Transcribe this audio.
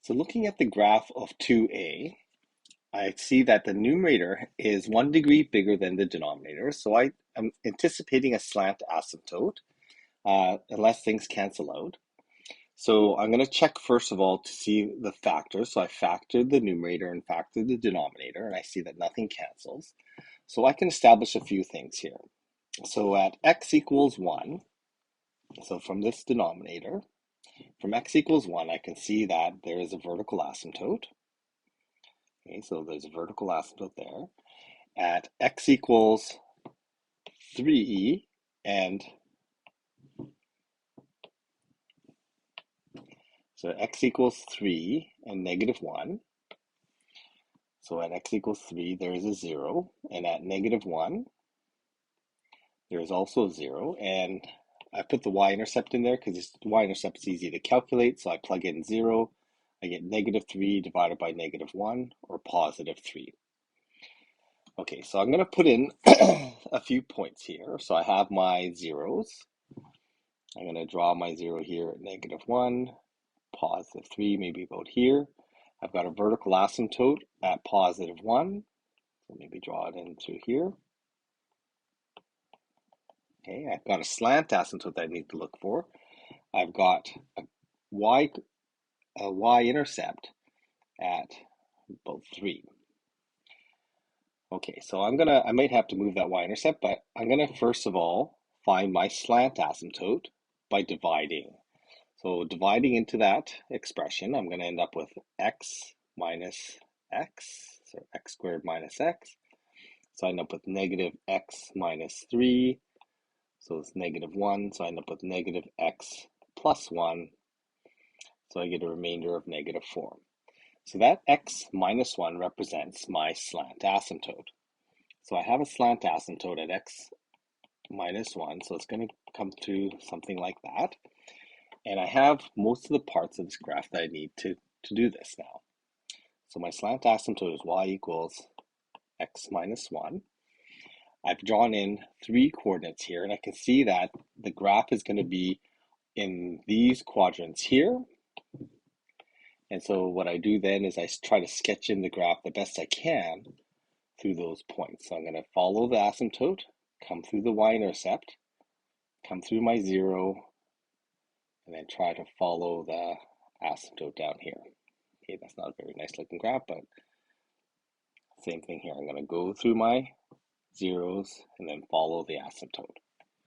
So looking at the graph of 2a, I see that the numerator is 1 degree bigger than the denominator. So I am anticipating a slant asymptote unless things cancel out. So I'm going to check first of all to see the factors. So I factored the numerator and factored the denominator, and I see that nothing cancels. So I can establish a few things here. So at x equals 1, so from this denominator, from x equals 1, I can see that there is a vertical asymptote. Okay, so there's a vertical asymptote there. At x equals 3, and so x equals 3 and negative 1. So at x equals 3, there is a 0, and at negative 1, there is also a 0, and I put the y-intercept in there because the y-intercept is easy to calculate, so I plug in 0, I get negative 3 divided by negative 1, or positive 3. Okay, so I'm going to put in a few points here. So I have my zeros. I'm going to draw my 0 here at negative 1, positive 3, maybe about here. I've got a vertical asymptote at positive 1, so maybe draw it in through here. Okay, I've got a slant asymptote that I need to look for. I've got a y-intercept at about 3. Okay, so I might have to move that y-intercept, but I'm gonna first of all find my slant asymptote by dividing. So dividing into that expression, I'm gonna end up with x minus x, so x squared minus x. So I end up with negative x minus 3, so it's negative 1, so I end up with negative x plus 1, so I get a remainder of negative 4. So that x minus 1 represents my slant asymptote. So I have a slant asymptote at x minus 1, so it's going to come through something like that. And I have most of the parts of this graph that I need to do this now. So my slant asymptote is y equals x minus 1. I've drawn in 3 coordinates here, and I can see that the graph is going to be in these quadrants here. And so what I do then is I try to sketch in the graph the best I can through those points. So I'm going to follow the asymptote, come through the y-intercept, come through my 0, and then try to follow the asymptote down here. Okay, that's not a very nice looking graph, but same thing here. I'm going to go through my zeros and then follow the asymptote.